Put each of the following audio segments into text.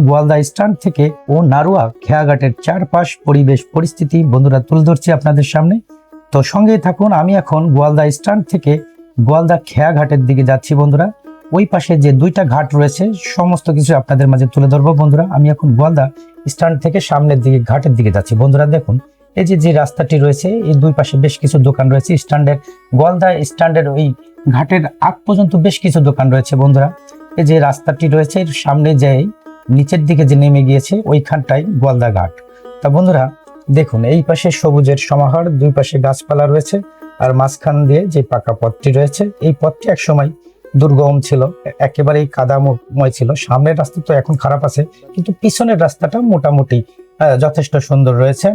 গোয়ালদা stand থেকে ও নারুয়া খেয়াঘাটের চারপাশ পরিবেশ পরিস্থিতি বন্ধুরা তুলে ধরছি আপনাদের সামনে। তো সঙ্গেই থাকুন। আমি এখন গোয়ালদা স্ট্যান্ড থেকে গোয়ালদা খেয়াঘাটের দিকে যাচ্ছি বন্ধুরা। ওই পাশে যে দুইটা ঘাট রয়েছে সমস্ত কিছু আপনাদের মাঝে তুলে ধরবো বন্ধুরা। আমি এখন গোয়ালদা স্ট্যান্ড থেকে সামনের দিকে ঘাটের দিকে যাচ্ছি বন্ধুরা। দেখুন এই যে রাস্তাটি রয়েছে, এই দুই পাশে বেশ কিছু দোকান রয়েছে। গোয়ালদা স্ট্যান্ডের ওই ঘাটের আগ পর্যন্ত বেশ কিছু দোকান রয়েছে বন্ধুরা। এই যে রাস্তাটি রয়েছে এর সামনে যে নিচের দিকে যে নেমে গিয়েছে ওইখানটাই গোয়ালদা ঘাট। তা বন্ধুরা দেখুন এই পাশে সবুজের সমাহার, দুই পাশে গাছপালা রয়েছে, আর মাঝখান দিয়ে যে পাকা পথটি রয়েছে এই পথটি একসময় দুর্গম ছিল, একেবারেই কাদাময় ছিল। সামনের রাস্তা তো এখন খারাপ আছে, কিন্তু পিছনের রাস্তাটা মোটামুটি যথেষ্ট সুন্দর রয়েছে।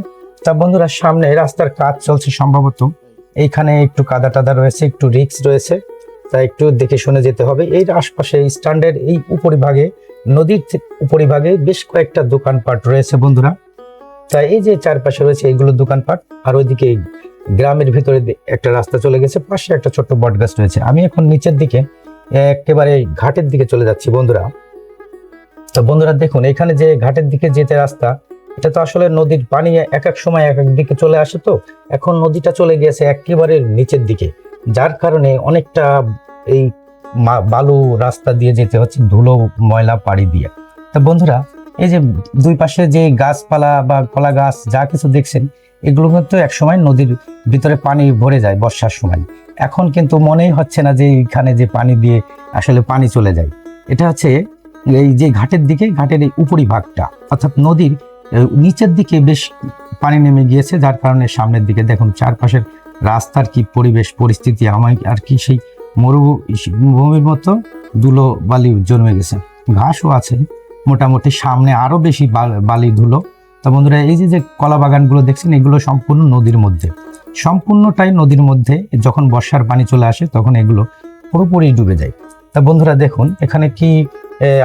তা বন্ধুরা সামনে রাস্তার কাজ চলছে সম্ভবত, এইখানে একটু কাদা টাদা রয়েছে, একটু রিস্ক রয়েছে, তা একটু দেখে শুনে যেতে হবে। এই আশপাশে স্ট্যান্ডের এই উপরিভাগে, নদীর উপরিভাগে বেশ কয়েকটা দোকানপাট রয়েছে বন্ধুরা। তাই এই যে চারপাশে রয়েছে এইগুলো দোকানপাট, আর ওইদিকে গ্রামের ভিতরে একটা রাস্তা চলে গেছে, পাশে একটা ছোট্ট বট গাছ রয়েছে। আমি এখন নিচের দিকে একেবারে ঘাটের দিকে চলে যাচ্ছি বন্ধুরা। তো বন্ধুরা দেখুন এখানে যে ঘাটের দিকে যেতে রাস্তা, এটা তো আসলে নদীর পানি এক এক সময় এক এক দিকে চলে আসে, তো এখন নদীটা চলে গিয়েছে একেবারে নিচের দিকে, যার কারণে অনেকটা এই বালু রাস্তা দিয়ে যেতে হচ্ছে, ধুলো ময়লা পাড়ি দিয়ে। তা বন্ধুরা এই যে দুই পাশে যে গাছপালা বা কলা গাছ যা কিছু দেখছেন, এগুলো কিন্তু একসময় নদীর ভিতরে পানি ভরে যায় বর্ষার সময়। এখন কিন্তু মনেই হচ্ছে না যে এখানে যে পানি দিয়ে আসলে পানি চলে যায়। এটা হচ্ছে এই যে ঘাটের দিকে, ঘাটের এই উপরিভাগটা অর্থাৎ নদীর নিচের দিকে বেশ পানি নেমে গিয়েছে, যার কারণে সামনের দিকে দেখুন চারপাশের রাস্তার কি পরিবেশ পরিস্থিতি, আমায় আর কি সেই মরুভূমির মতো ধুলো বালি জন্মে গেছে, ঘাসও আছে মোটামুটি, সামনে আরো বেশি বালি ধুলো। তা বন্ধুরা এই যে কলা বাগানগুলো দেখছেন, এগুলো সম্পূর্ণ নদীর মধ্যে, সম্পূর্ণটাই নদীর মধ্যে। যখন বর্ষার পানি চলে আসে তখন এগুলো পুরোপুরি ডুবে যায়। তা বন্ধুরা দেখুন এখানে কি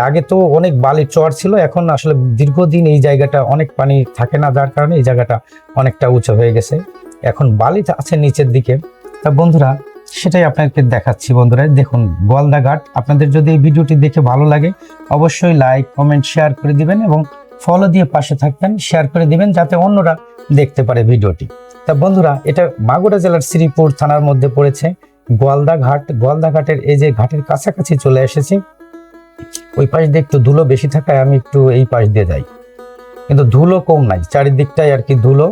আগে তো অনেক বালির চর ছিল, এখন আসলে দীর্ঘদিন এই জায়গাটা অনেক পানি থাকে না, যার কারণে এই জায়গাটা অনেকটা উঁচু হয়ে গেছে, এখন বালি আছে নিচের দিকে। তা বন্ধুরা সেটাই আপনাদেরকে দেখাচ্ছি বন্ধুরা। দেখুন গোয়ালদা ঘাট। আপনাদের যদি এই ভিডিওটি দেখে ভালো লাগে অবশ্যই লাইক কমেন্ট শেয়ার করে দিবেন, এবং ফলো দিয়ে পাশে থাকবেন, শেয়ার করে দিবেন যাতে অন্যরা দেখতে পারে ভিডিওটি। তা বন্ধুরা এটা মাগুরা জেলার শ্রীপুর থানার মধ্যে পড়েছে গোয়ালদা ঘাট। গোয়ালদা ঘাটের এই যে ঘাটের কাছাকাছি চলে এসেছি। ওই পাশ দিয়ে একটু ধুলো বেশি থাকায় আমি একটু এই পাশ দিয়ে যাই, কিন্তু ধুলো কম নাই, চারিদিকটাই আর কি ধুলো।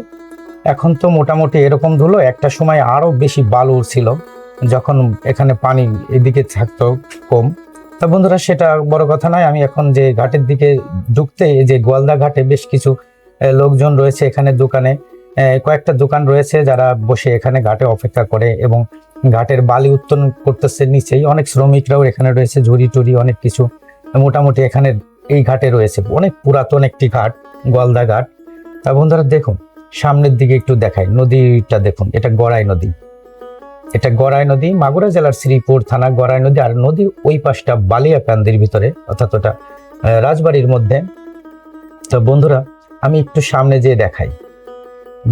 এখন তো মোটামুটি এরকম ধুলো, একটা সময় আরো বেশি বালু ছিল যখন এখানে পানি এদিকে থাকতো কম। তা বন্ধুরা সেটা বড় কথা নয়। আমি এখন যে ঘাটের দিকে ঢুকতে, এই যে গোয়ালদা ঘাটে বেশ কিছু লোকজন রয়েছে, এখানে দোকানে কয়েকটা দোকান রয়েছে যারা বসে এখানে ঘাটে অপেক্ষা করে এবং ঘাটের বালি উত্তোলন করতেছে। নিচেই অনেক শ্রমিকরাও এখানে রয়েছে, ঝুড়ি টুরি অনেক কিছু মোটামুটি এখানে এই ঘাটে রয়েছে। অনেক পুরাতন একটি ঘাট গোয়ালদা ঘাট। তা বন্ধুরা দেখুন সামনের দিকে একটু দেখাই, নদীটা দেখুন, এটা গড়াই নদী, এটা গড়াই নদী, মাগুরা জেলার শ্রীপুর থানা গড়াই নদী। আর নদীর ওই পাশটা বালিয়াকান্দির ভিতরে, অর্থাৎ ওটা রাজবাড়ির মধ্যে। তো বন্ধুরা আমি একটু সামনে যেয়ে দেখাই।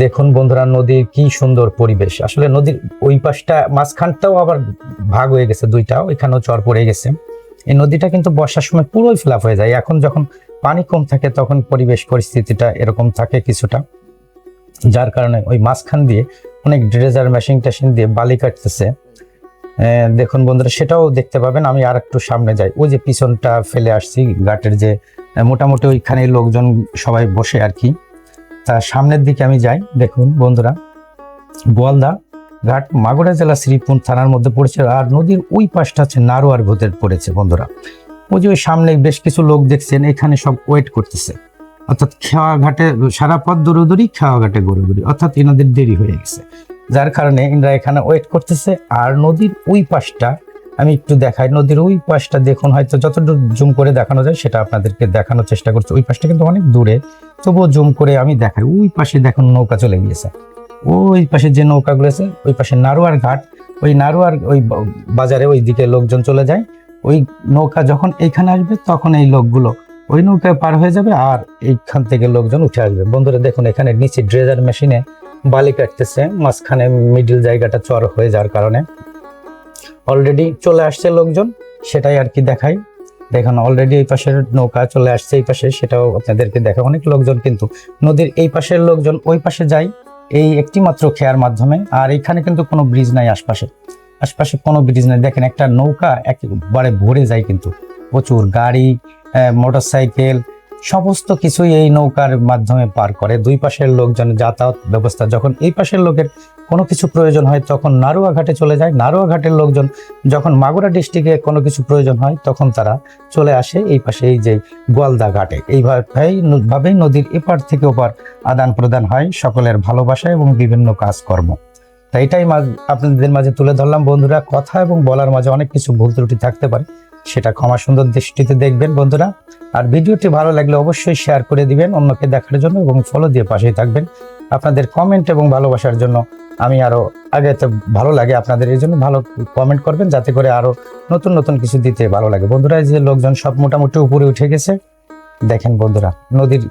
দেখুন বন্ধুরা নদীর কি সুন্দর পরিবেশ। আসলে নদীর ওই পাশটা মাঝখানটাও আবার ভাগ হয়ে গেছে দুইটা, ওইখানেও চর পড়ে গেছে। এই নদীটা কিন্তু বর্ষার সময় পুরোই ফ্লাপ হয়ে যায়। এখন যখন পানি কম থাকে তখন পরিবেশ পরিস্থিতিটা এরকম থাকে কিছুটা, যার কারণে ওই মাঝখান দিয়ে অনেক ড্রেজার মেশিন টেশিন দিয়ে বালি কাটতেছে। দেখুন বন্ধুরা সেটাও দেখতে পাবেন। আমি আর একটু সামনে যাই, ওই যে পিছনটা ফেলে আসছি ঘাটের যে মোটামুটি ওইখানে লোকজন সবাই বসে আর কি। তা সামনের দিকে আমি যাই। দেখুন বন্ধুরা গোয়ালদা ঘাট মাগুরা জেলা শ্রীপুর থানার মধ্যে পড়েছে, আর নদীর ওই পাশটা হচ্ছে নারোয়ার ভোতের পড়েছে বন্ধুরা। ওই যে ওই সামনে বেশ কিছু লোক দেখছেন এখানে সব ওয়েট করতেছে, অর্থাৎ খেওয়া ঘাটে সারা পথ দৌড়ি খেওয়া ঘাটে গড়ি, অর্থাৎ এনাদের দেরি হয়ে গেছে, যার কারণে এনারা এখানে ওয়েট করতেছে। আর নদীর ওই পাশটা আমি একটু দেখাই। নদীর ওই পাশটা দেখুন, হয়তো যতটুকু জুম করে দেখানো যায় সেটা আপনাদেরকে দেখানোর চেষ্টা করছি। ওই পাশটা কিন্তু অনেক দূরে, তবুও জুম করে আমি দেখাই। ওই পাশে দেখুন নৌকা চলে গিয়েছে, ওই পাশে যে নৌকাগুলো আছে ওই পাশে নারোয়ার ঘাট। ওই নারোয়ার ওই বাজারে ওই দিকে লোকজন চলে যায়। ওই নৌকা যখন এইখানে আসবে তখন এই লোকগুলো ওই নৌকায় পার হয়ে যাবে, আর এইখান থেকে লোকজন উঠে আসবে। বন্ধুরা দেখুন এখানে নিচে ড্রেজার মেশিনে বালি কাটতেছে, মাঝখানে মিডিল জায়গাটা চর হয়ে যাওয়ার কারণে অলরেডি চলে আসছে লোকজন, সেটাই আর কি দেখাই। দেখুন অলরেডি এই পাশের নৌকা চলে আসছে এই পাশে, সেটাও আপনাদেরকে দেখা। অনেক লোকজন কিন্তু নদীর এই পাশের লোকজন ওই পাশে যায় এই একটি মাত্র খেয়ার মাধ্যমে। আর এখানে কিন্তু কোনো ব্রিজ নাই, আশপাশে আশপাশে কোনো ব্রিজ নাই। দেখেন একটা নৌকা একেবারে ভরে যায়, কিন্তু প্রচুর গাড়ি, মোটরসাইকেল সমস্ত কিছুই এই নৌকার মাধ্যমে পার করে। দুই পাশের লোকজন যাতায়াত ব্যবস্থা, যখন এই পাশের লোকের কোনো কিছু প্রয়োজন হয় তখন নারুয়া ঘাটে চলে যায়, নারুয়া ঘাটের লোকজন যখন মাগুরা ডিস্ট্রিক্টে কোনো কিছু প্রয়োজন হয় তখন তারা চলে আসে এই পাশে এই যে গোয়ালদা ঘাটে। এইভাবেই নদীর এপার থেকে ওপার আদান প্রদান হয় সকলের ভালোবাসা এবং বিভিন্ন কাজকর্ম। তাই এটাই আপনাদের মাঝে তুলে ধরলাম বন্ধুরা। কথা এবং বলার মাঝে অনেক কিছু ভুল ত্রুটি থাকতে পারে, সেটা ক্ষমা সুন্দর দৃষ্টিতে দেখবেন বন্ধুরা। আর ভিডিওটি ভালো লাগলে অবশ্যই শেয়ার করে দিবেন অন্যকে দেখার জন্য এবং ফলো দিয়ে পাশেই থাকবেন। আপনাদের কমেন্ট এবং ভালোবাসার জন্য আমি আরো আগে তো ভালো লাগে আপনাদের, এই জন্য ভালো কমেন্ট করবেন যাতে করে আরো নতুন নতুন কিছু দিতে ভালো লাগে বন্ধুরা। এই যে লোকজন সব মোটামুটি উপরে উঠে গেছে, দেখেন বন্ধুরা নদীর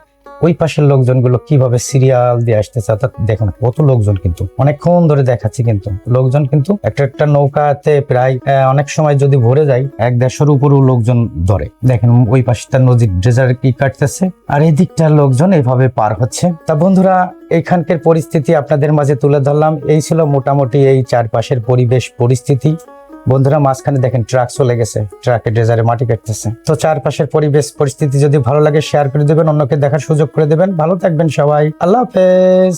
ওই পাশের লোকজনগুলো কিভাবে সিরিয়াল দিয়ে আসতেছে। অর্থাৎ দেখুন কত লোকজন, কিন্তু অনেকক্ষণ ধরে দেখাচ্ছি, কিন্তু লোকজন কিন্তু একটা একটা নৌকাতে প্রায় অনেক সময় যদি ভরে যায় 150-এর উপরেও লোকজন ধরে। দেখেন ওই পাশটা নদীর ড্রেজার কি কাটতেছে আর এই দিকটার লোকজন এইভাবে পার হচ্ছে। তা বন্ধুরা এইখানকার পরিস্থিতি আপনাদের মাঝে তুলে ধরলাম। এই ছিল মোটামুটি এই চারপাশের পরিবেশ পরিস্থিতি বন্ধুরা। মাঝখানে দেখেন ট্রাক চলে গেছে, ট্রাকে ড্রেজারে মাটি কাটতেছে। তো চারপাশের পরিবেশ পরিস্থিতি যদি ভালো লাগে শেয়ার করে দেবেন, অন্যকে দেখার সুযোগ করে দেবেন। ভালো থাকবেন সবাই, আল্লাহ হাফেজ।